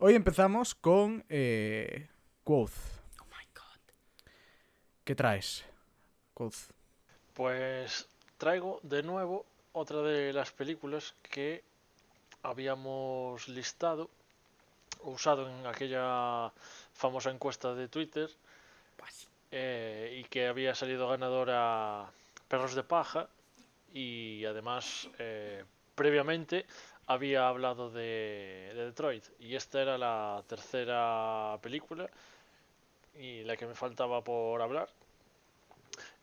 Hoy empezamos con Quoth. Oh my god. ¿Qué traes, Quoth? Pues traigo de nuevo otra de las películas que habíamos listado o usado en aquella famosa encuesta de Twitter y que había salido ganadora Perros de Paja y además previamente había hablado de Detroit y esta era la tercera película y la que me faltaba por hablar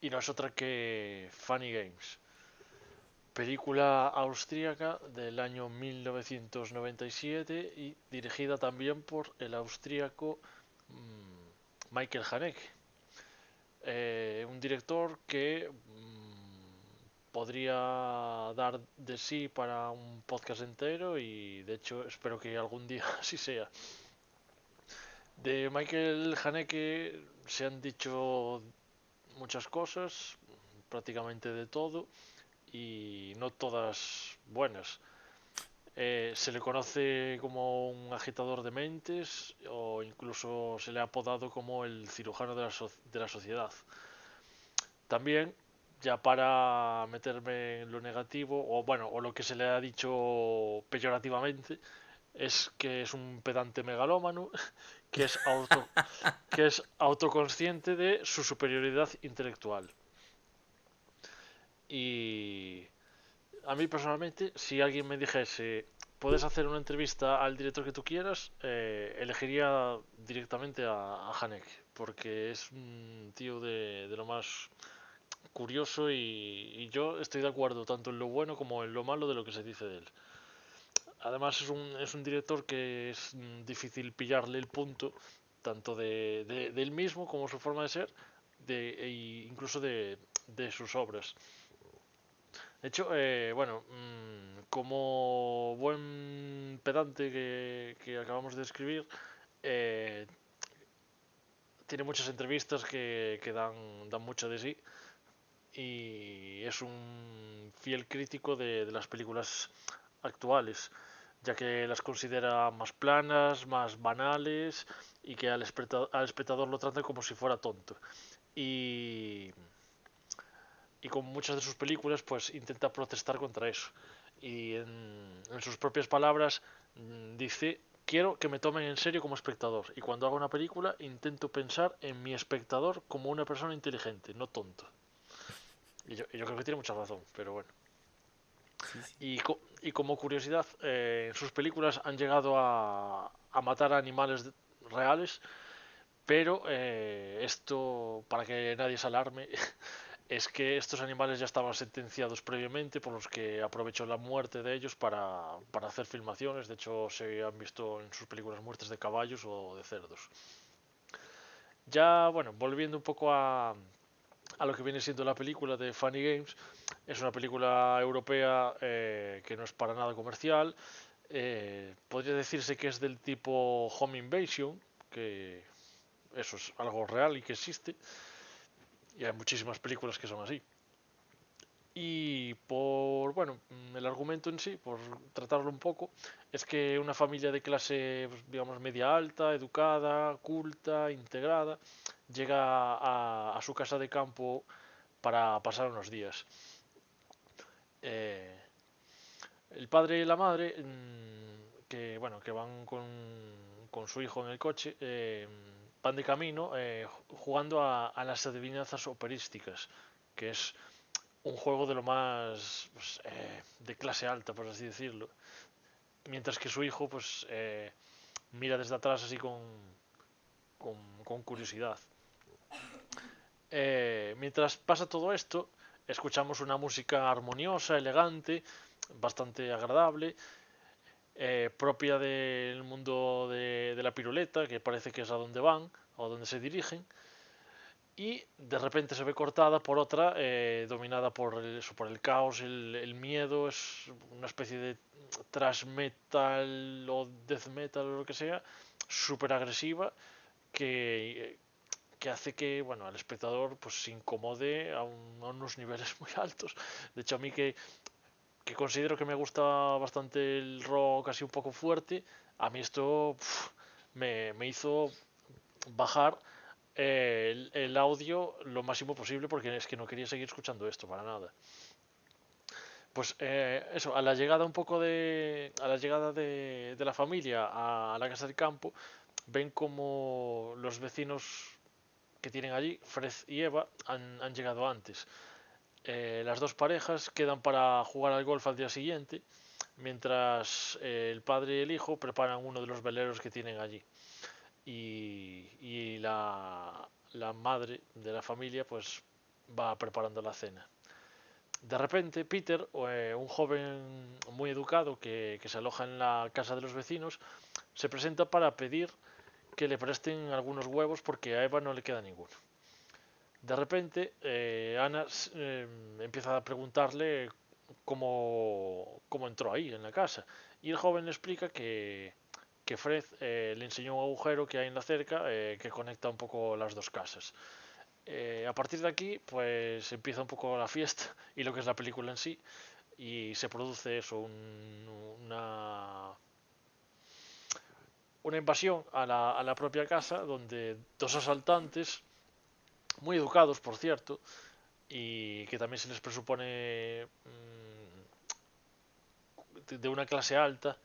y no es otra que Funny Games. Película austríaca del año 1997 y dirigida también por el austríaco Michael Haneke. Un director que podría dar de sí para un podcast entero y de hecho espero que algún día así sea. De Michael Haneke se han dicho muchas cosas, prácticamente de todo, y no todas buenas. Se le conoce como un agitador de mentes o incluso se le ha apodado como el cirujano de la sociedad. También, ya para meterme en lo negativo, o bueno, o lo que se le ha dicho peyorativamente, es que es un pedante megalómano, que es, que es autoconsciente de su superioridad intelectual. Y a mí personalmente, si alguien me dijese, puedes hacer una entrevista al director que tú quieras, elegiría directamente a Haneke, porque es un tío de lo más curioso y yo estoy de acuerdo tanto en lo bueno como en lo malo de lo que se dice de él. Además es un director que es difícil pillarle el punto, tanto de él mismo como su forma de ser, incluso de sus obras. De hecho, bueno, como buen pedante que acabamos de escribir, eh, tiene muchas entrevistas que dan mucho de sí y es un fiel crítico de las películas actuales, ya que las considera más planas, más banales y que al espectador lo trata como si fuera tonto. Y, y con muchas de sus películas pues intenta protestar contra eso. Y en sus propias palabras dice, quiero que me tomen en serio como espectador y cuando hago una película intento pensar en mi espectador como una persona inteligente, no tonto. Y yo creo que tiene mucha razón, pero bueno. Sí, sí. Y como curiosidad, en sus películas han llegado a matar a animales reales, pero esto, para que nadie se alarme, es que estos animales ya estaban sentenciados previamente, por los que aprovechó la muerte de ellos para hacer filmaciones. De hecho, se han visto en sus películas muertes de caballos o de cerdos. Ya, bueno, volviendo un poco a lo que viene siendo la película de Funny Games, es una película europea que no es para nada comercial. Podría decirse que es del tipo Home Invasion, que eso es algo real y que existe. Y hay muchísimas películas que son así. Y por, bueno, el argumento en sí, por tratarlo un poco, es que una familia de clase, digamos, media alta, educada, culta, integrada, llega a su casa de campo para pasar unos días. Eh, el padre y la madre, que, bueno, que van con su hijo en el coche, van de camino jugando a las adivinanzas operísticas, que es un juego de lo más pues, de clase alta, por así decirlo. Mientras que su hijo, pues, mira desde atrás así con curiosidad. Mientras pasa todo esto, escuchamos una música armoniosa, elegante, bastante agradable, propia del mundo de la piruleta, que parece que es a donde van o a donde se dirigen, y de repente se ve cortada por otra dominada por el caos, el miedo, es una especie de thrash metal o death metal o lo que sea, súper agresiva, que, que hace que bueno, al espectador pues, se incomode a unos niveles muy altos. De hecho, a mí que que considero que me gusta bastante el rock así un poco fuerte, a mí esto me hizo bajar el audio lo máximo posible porque es que no quería seguir escuchando esto para nada. Pues eso, a la llegada un poco a la llegada de la familia a la casa del campo, ven como los vecinos que tienen allí, Fred y Eva, han llegado antes. Las dos parejas quedan para jugar al golf al día siguiente, mientras el padre y el hijo preparan uno de los veleros que tienen allí. Y la madre de la familia pues va preparando la cena. De repente, Peter, un joven muy educado que se aloja en la casa de los vecinos, se presenta para pedir que le presten algunos huevos porque a Eva no le queda ninguno. De repente, Ana empieza a preguntarle cómo entró ahí en la casa. Y el joven le explica que Fred le enseñó un agujero que hay en la cerca que conecta un poco las dos casas. A partir de aquí, pues empieza un poco la fiesta y lo que es la película en sí. Y se produce eso, una invasión a la propia casa donde dos asaltantes, muy educados por cierto, y que también se les presupone de una clase alta,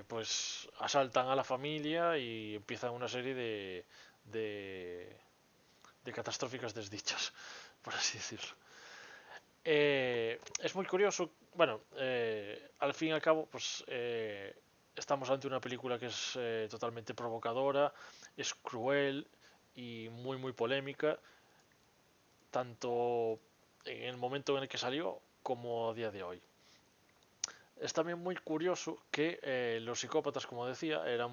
pues asaltan a la familia y empiezan una serie de, de catastróficas desdichas, por así decirlo. Es muy curioso, bueno, al fin y al cabo, pues estamos ante una película que es totalmente provocadora, es cruel y muy polémica, tanto en el momento en el que salió como a día de hoy. Es también muy curioso que los psicópatas, como decía, eran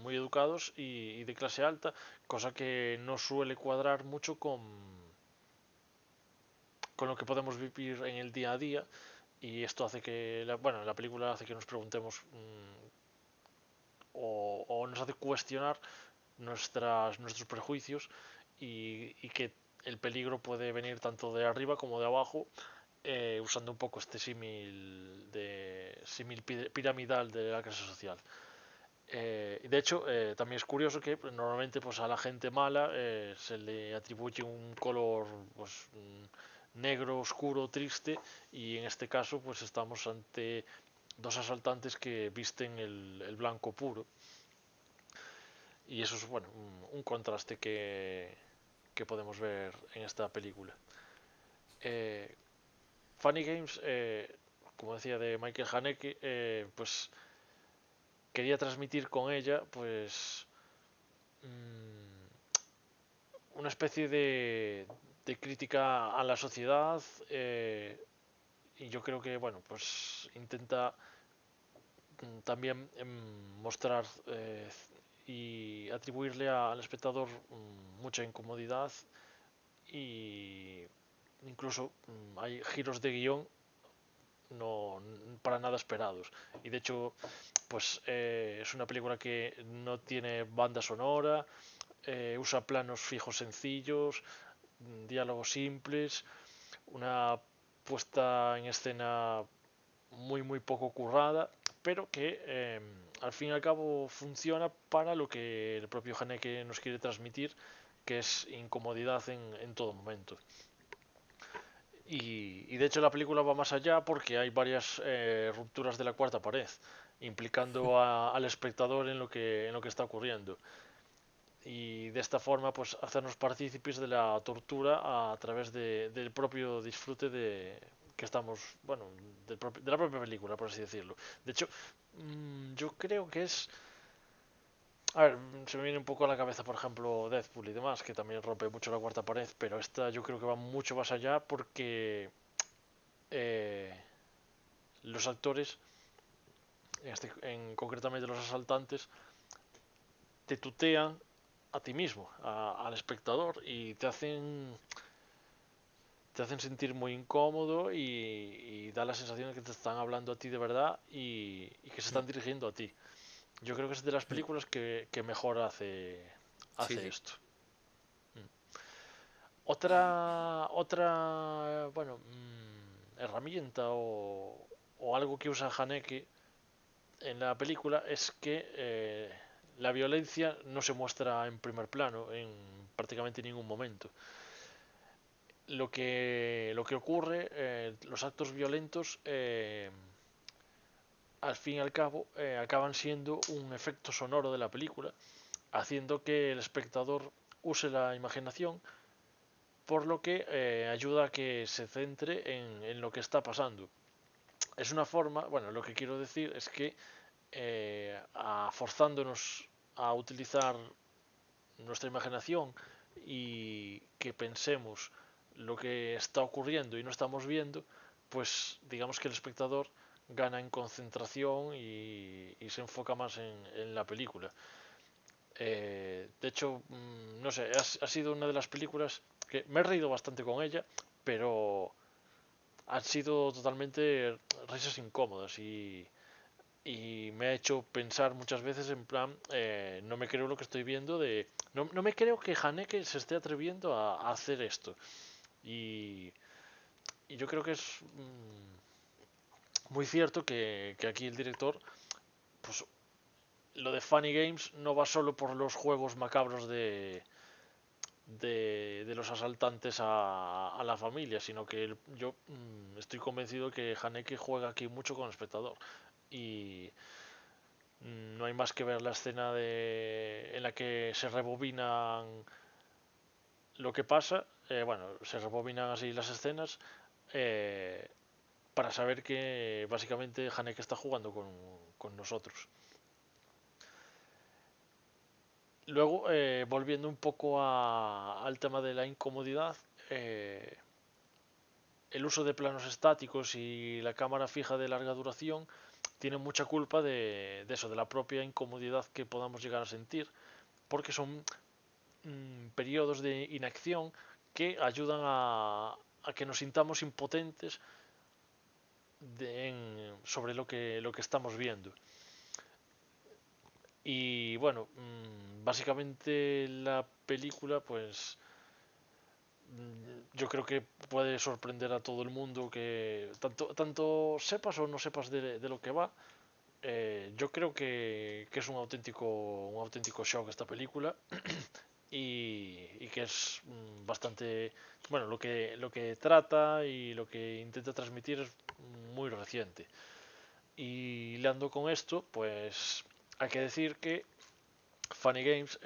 muy educados y de clase alta, cosa que no suele cuadrar mucho con lo que podemos vivir en el día a día, y esto hace que, bueno, la película hace que nos preguntemos o nos hace cuestionar nuestros prejuicios y que el peligro puede venir tanto de arriba como de abajo, usando un poco este símil piramidal de la clase social. De hecho, también es curioso que pues, normalmente pues, a la gente mala se le atribuye un color pues, negro, oscuro, triste, y en este caso pues estamos ante dos asaltantes que visten el blanco puro. Y eso es bueno, un contraste que podemos ver en esta película. Eh, Funny Games, como decía, de Michael Haneke, pues quería transmitir con ella pues una especie de crítica a la sociedad, y yo creo que bueno pues intenta también mostrar y atribuirle al espectador mucha incomodidad, y incluso hay giros de guión no para nada esperados. Y de hecho pues es una película que no tiene banda sonora, usa planos fijos sencillos, diálogos simples, una puesta en escena muy poco currada, pero que al fin y al cabo funciona para lo que el propio Haneke nos quiere transmitir, que es incomodidad en todo momento. Y de hecho la película va más allá porque hay varias rupturas de la cuarta pared, implicando al espectador en lo que está ocurriendo. Y de esta forma pues hacernos partícipes de la tortura a través del propio disfrute que estamos, bueno, de la propia película, por así decirlo. De hecho, yo creo que es... A ver, se me viene un poco a la cabeza, por ejemplo, Deadpool y demás, que también rompe mucho la cuarta pared, pero esta yo creo que va mucho más allá porque eh, los actores, concretamente los asaltantes, te tutean a ti mismo, al espectador, y te hacen sentir muy incómodo y da la sensación de que te están hablando a ti de verdad y que se están dirigiendo a ti. Yo creo que es de las películas que mejor Sí, hace sí. esto. Bueno, herramienta o algo que usa Haneke en la película es que la violencia no se muestra en primer plano en prácticamente ningún momento. Lo que ocurre, los actos violentos, al fin y al cabo, acaban siendo un efecto sonoro de la película, haciendo que el espectador use la imaginación, por lo que ayuda a que se centre en lo que está pasando. Es una forma, bueno, lo que quiero decir es que forzándonos a utilizar nuestra imaginación y que pensemos lo que está ocurriendo y no estamos viendo, pues digamos que el espectador gana en concentración y se enfoca más en la película. De hecho, no sé, ha sido una de las películas que me he reído bastante con ella, pero han sido totalmente risas incómodas y me ha hecho pensar muchas veces en plan, no me creo lo que estoy viendo no me creo que Haneke se esté atreviendo a hacer esto. Y, y yo creo que es muy cierto que aquí el director, pues lo de Funny Games no va solo por los juegos macabros de los asaltantes a la familia, sino que yo estoy convencido que Haneke juega aquí mucho con el espectador. Y no hay más que ver la escena en la que se rebobinan lo que pasa, bueno, se rebobinan así las escenas eh, para saber que básicamente Haneke está jugando con nosotros. Luego, volviendo un poco al tema de la incomodidad, eh, el uso de planos estáticos y la cámara fija de larga duración tiene mucha culpa de eso, de la propia incomodidad que podamos llegar a sentir, porque son periodos de inacción que ayudan a que nos sintamos impotentes sobre lo que estamos viendo. Y bueno, básicamente la película, pues yo creo que puede sorprender a todo el mundo que tanto sepas o no sepas de lo que va. Yo creo que es un auténtico shock esta película y que es bastante, bueno, lo que trata y lo que intenta transmitir es muy reciente. Y leando con esto, pues hay que decir que Funny Games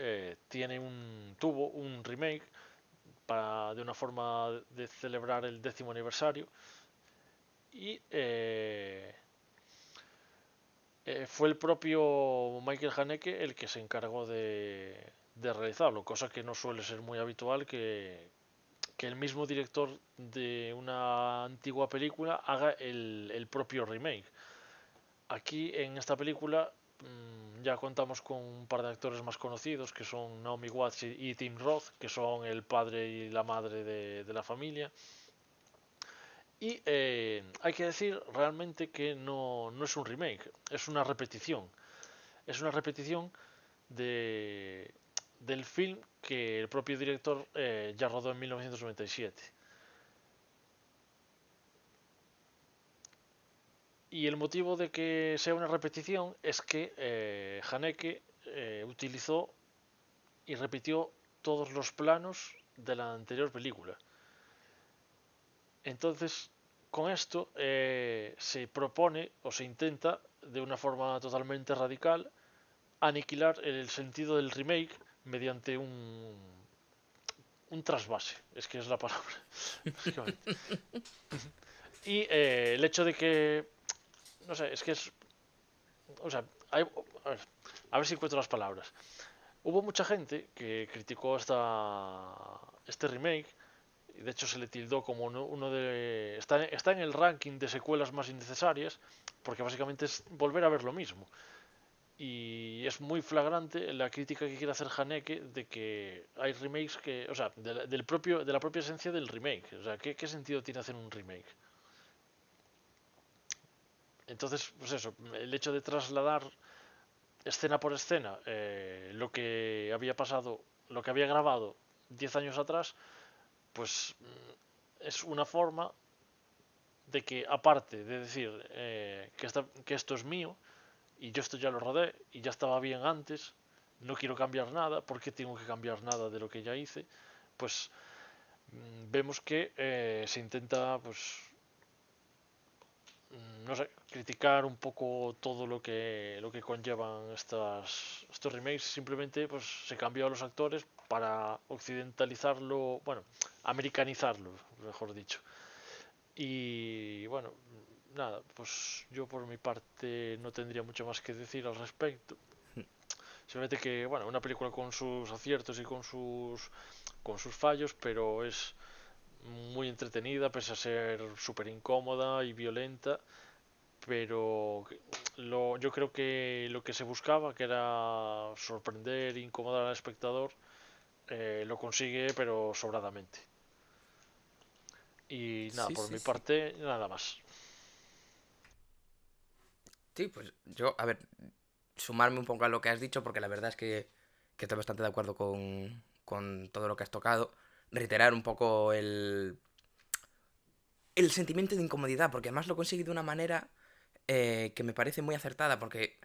tuvo un remake de una forma de celebrar el 10º aniversario y fue el propio Michael Haneke el que se encargó de realizarlo, cosa que no suele ser muy habitual que el mismo director de una antigua película haga el propio remake. Aquí en esta película ya contamos con un par de actores más conocidos que son Naomi Watts y Tim Roth, que son el padre y la madre de la familia. Y hay que decir realmente que no es un remake, es una repetición. Es una repetición del film que el propio director ya rodó en 1997. Y el motivo de que sea una repetición es que Haneke utilizó y repitió todos los planos de la anterior película. Entonces, con esto se propone o se intenta, de una forma totalmente radical, aniquilar el sentido del remake mediante un trasvase. Es que es la palabra, básicamente. Y el hecho de que, no sé, es que es, o sea, a ver si encuentro las palabras. Hubo mucha gente que criticó este remake y de hecho se le tildó como uno de... Está en el ranking de secuelas más innecesarias porque básicamente es volver a ver lo mismo. Y es muy flagrante la crítica que quiere hacer Haneke de que hay remakes que... O sea, de la propia esencia del remake. O sea, ¿qué sentido tiene hacer un remake? Entonces, pues eso, el hecho de trasladar escena por escena lo que había pasado, lo que había grabado 10 años atrás, pues es una forma de que aparte de decir que esto es mío y yo esto ya lo rodé y ya estaba bien antes, no quiero cambiar nada, ¿por qué tengo que cambiar nada de lo que ya hice? Pues vemos que se intenta, pues, no sé, criticar un poco todo lo que conllevan estos remakes. Simplemente pues se cambió a los actores para occidentalizarlo, bueno, americanizarlo, mejor dicho. Y bueno, nada, pues yo por mi parte no tendría mucho más que decir al respecto. Simplemente que, bueno, una película con sus aciertos y con sus fallos, pero es muy entretenida, pese a ser súper incómoda y violenta. Pero yo creo que lo que se buscaba, que era sorprender e incomodar al espectador, lo consigue, pero sobradamente. Y nada, Sí, por sí, mi sí. parte, nada más. Sí, pues yo, a ver, sumarme un poco a lo que has dicho, porque la verdad es que estoy bastante de acuerdo con todo lo que has tocado. Reiterar un poco el sentimiento de incomodidad, porque además lo conseguí de una manera que me parece muy acertada, porque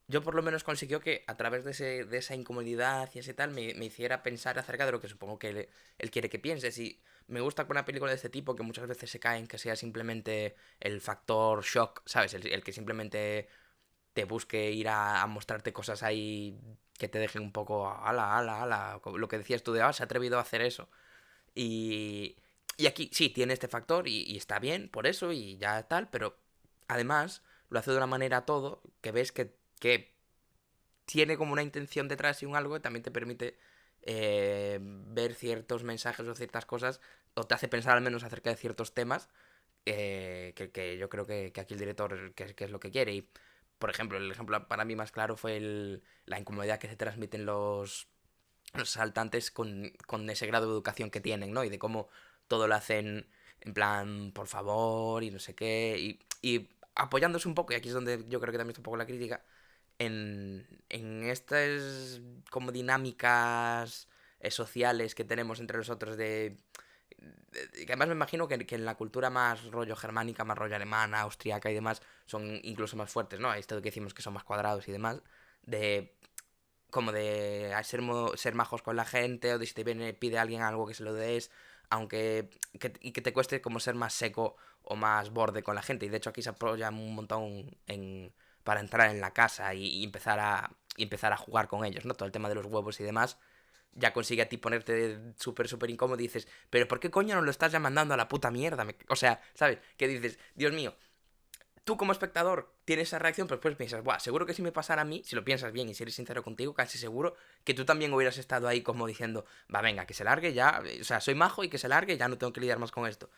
yo por lo menos consiguió que a través de esa incomodidad y ese tal me hiciera pensar acerca de lo que supongo que él quiere que pienses. Y me gusta con una película de este tipo que muchas veces se cae en que sea simplemente el factor shock, ¿sabes? El que simplemente te busque ir a mostrarte cosas ahí que te dejen un poco, ala, ala, ala, lo que decías tú de, se ha atrevido a hacer eso. Y, y aquí sí, tiene este factor y está bien por eso y ya tal, pero además lo hace de una manera todo que ves que tiene como una intención detrás y un algo que también te permite ver ciertos mensajes o ciertas cosas o te hace pensar al menos acerca de ciertos temas que yo creo que aquí el director que es lo que quiere. Y, por ejemplo, el ejemplo para mí más claro fue la incomodidad que se transmiten los asaltantes con ese grado de educación que tienen, ¿no? Y de cómo todo lo hacen en plan, por favor, y no sé qué, y apoyándose un poco, y aquí es donde yo creo que también está un poco la crítica, en estas como dinámicas sociales que tenemos entre nosotros que además me imagino que en la cultura más rollo germánica, más rollo alemana, austriaca y demás, son incluso más fuertes, ¿no? Esto que decimos que son más cuadrados y demás, de como de ser majos con la gente, o de si te viene, pide alguien algo que se lo des, aunque y que te cueste como ser más seco o más borde con la gente. Y de hecho aquí se apoya un montón para entrar en la casa y empezar a jugar con ellos, ¿no? Todo el tema de los huevos y demás. Ya consigue a ti ponerte súper, súper incómodo y dices, pero ¿por qué coño no lo estás ya mandando a la puta mierda? O sea, ¿sabes? Que dices, Dios mío, tú como espectador tienes esa reacción, pero después piensas, buah, seguro que si me pasara a mí, si lo piensas bien y si eres sincero contigo, casi seguro que tú también hubieras estado ahí como diciendo, va, venga, que se largue ya, o sea, soy majo y que se largue, ya no tengo que lidiar más con esto.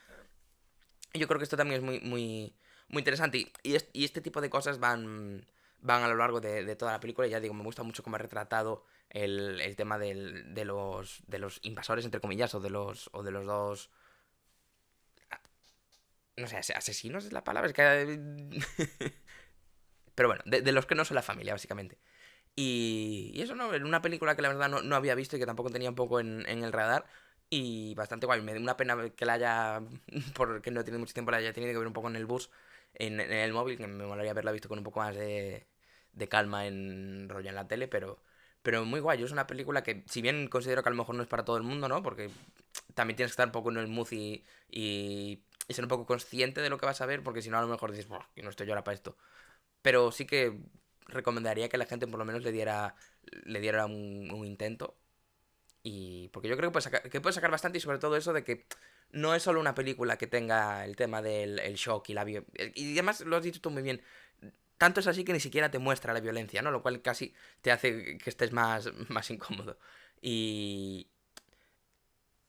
Y yo creo que esto también es muy, muy, muy interesante y este tipo de cosas van a lo largo de toda la película y ya digo, me gusta mucho cómo ha retratado el tema de los invasores, entre comillas, o de los dos no sé, asesinos es la palabra, es que... Pero bueno, de los que no son la familia, básicamente. Y eso, ¿no? En una película que la verdad no había visto y que tampoco tenía un poco en el radar. Y bastante guay. Me da una pena que la haya, porque no tiene mucho tiempo, la haya tenido que ver un poco en el bus, en el móvil, que me molaría haberla visto con un poco más de calma en rollo en la tele, pero muy guay. Es una película que, si bien considero que a lo mejor no es para todo el mundo, ¿no? Porque también tienes que estar un poco en el mood y ser un poco consciente de lo que vas a ver, porque si no a lo mejor dices, "Buah, que no estoy yo ahora para esto". Pero sí que recomendaría que la gente por lo menos le diera un intento. Y porque yo creo que puede sacar bastante y sobre todo eso de que no es solo una película que tenga el tema del el shock y además lo has dicho tú muy bien. Tanto es así que ni siquiera te muestra la violencia, ¿no? Lo cual casi te hace que estés más incómodo. Y,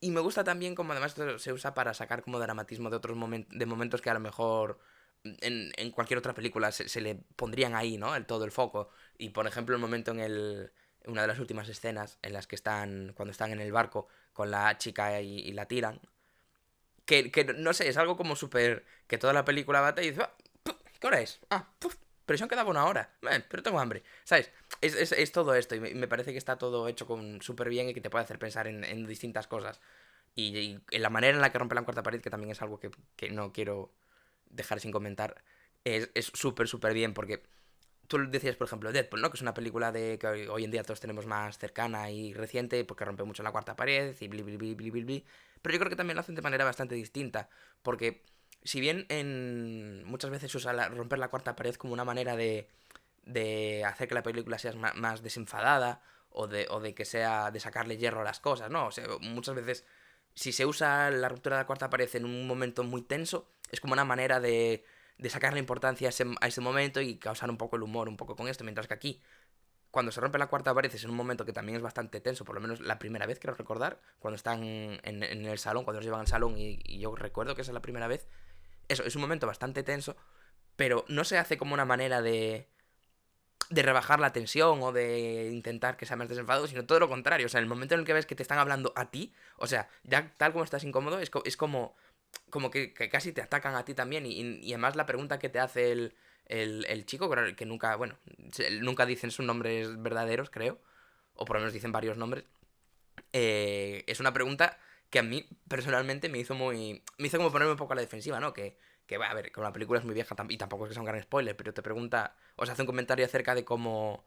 y me gusta también como además esto se usa para sacar como dramatismo de otros momentos que a lo mejor en cualquier otra película se le pondrían ahí, ¿no? Todo el foco. Y por ejemplo el momento en una de las últimas escenas en las que cuando están en el barco con la chica y la tiran. Que no sé, es algo como súper... Que toda la película bate y dice, "Ah, ¿qué hora es? Pero se han quedado una hora. Pero tengo hambre. ¿Sabes? Es todo esto y me parece que está todo hecho con súper bien y que te puede hacer pensar en distintas cosas. Y en la manera en la que rompe la cuarta pared, que también es algo que no quiero dejar sin comentar, es súper, súper bien, porque tú decías, por ejemplo, Deadpool, ¿no? Que es una película que hoy en día todos tenemos más cercana y reciente, porque rompe mucho la cuarta pared y bli, bli, bli, bli, bli, bli. Pero yo creo que también lo hacen de manera bastante distinta, porque si bien muchas veces se usa romper la cuarta pared como una manera de hacer que la película sea más desenfadada, o de que sea de sacarle hierro a las cosas, ¿no? O sea, muchas veces, si se usa la ruptura de la cuarta pared en un momento muy tenso, es como una manera de sacarle importancia a ese momento y causar un poco el humor, un poco con esto, mientras que aquí, cuando se rompe la cuarta pared es en un momento que también es bastante tenso, por lo menos la primera vez, quiero recordar, cuando están en el salón, cuando los llevan al salón, y yo recuerdo que esa es la primera vez, eso, es un momento bastante tenso, pero no se hace como una manera de rebajar la tensión o de intentar que sea más desenfadado, sino todo lo contrario. O sea, en el momento en el que ves que te están hablando a ti, o sea, ya tal como estás incómodo, es como que casi te atacan a ti también. Y además la pregunta que te hace el chico, que nunca, bueno, nunca dicen sus nombres verdaderos, creo, o por lo menos dicen varios nombres, es una pregunta que a mí personalmente me hizo como ponerme un poco a la defensiva, ¿no? Que va, a ver, como la película es muy vieja y tampoco es que sea un gran spoiler, pero te pregunta, o sea, hace un comentario acerca de cómo,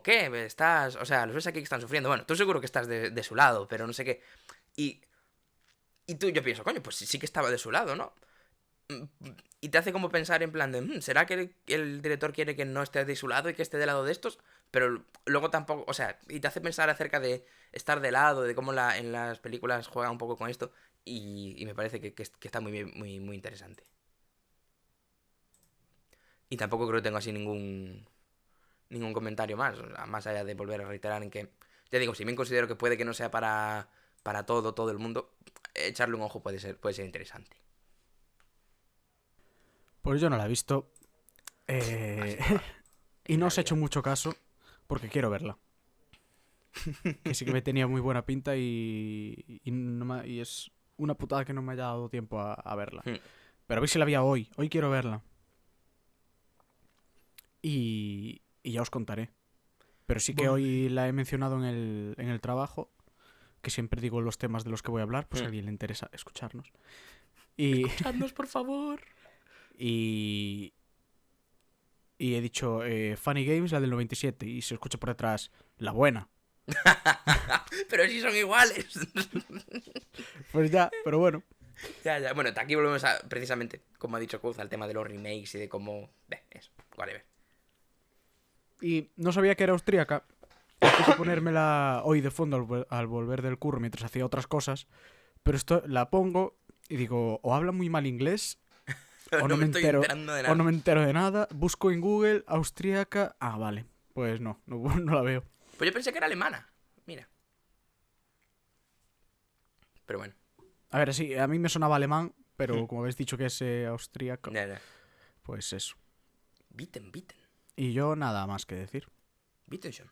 ¿qué? Estás, o sea, los ves aquí que están sufriendo. Bueno, tú seguro que estás de su lado, pero no sé qué. Y, yo pienso, coño, pues sí que estaba de su lado, ¿no? Y te hace como pensar en plan de, ¿será que el director quiere que no esté de su lado y que esté del lado de estos? Pero luego tampoco, o sea, y te hace pensar acerca de estar de lado, de cómo en las películas juega un poco con esto, y me parece que está muy bien, muy, muy interesante. Y tampoco creo que tenga así ningún comentario más allá de volver a reiterar en que, ya digo, si bien considero que puede que no sea para todo el mundo, echarle un ojo puede ser interesante. Pues yo no la he visto. Y no os he hecho Navidad. mucho caso porque quiero verla. Que sí que me tenía muy buena pinta y es una putada que no me haya dado tiempo a verla. Pero a ver si la había hoy. Hoy quiero verla. Y ya os contaré. Pero sí que hoy la he mencionado en el trabajo, que siempre digo los temas de los que voy a hablar, pues a alguien le interesa escucharnos. Escuchadnos, por favor. Y he dicho Funny Games, la del 97, y se escucha por detrás la buena. Pero si son iguales. Pues ya, pero bueno. Ya. Bueno, aquí volvemos a, precisamente, como ha dicho Kuz, al tema de los remakes y de cómo... eso, whatever. Y no sabía que era austríaca. Quise ponérmela hoy de fondo al volver del curro mientras hacía otras cosas. Pero esto la pongo y digo, o habla muy mal inglés, o no me estoy entero, enterando de nada. o no me entero de nada. Busco en Google austríaca. Ah, vale. Pues no la veo. Pues yo pensé que era alemana. Mira. Pero bueno. A ver, sí, a mí me sonaba alemán, pero como habéis dicho que es austríaco, Ya. pues eso. Bitten. Y yo nada más que decir. Bittenschön.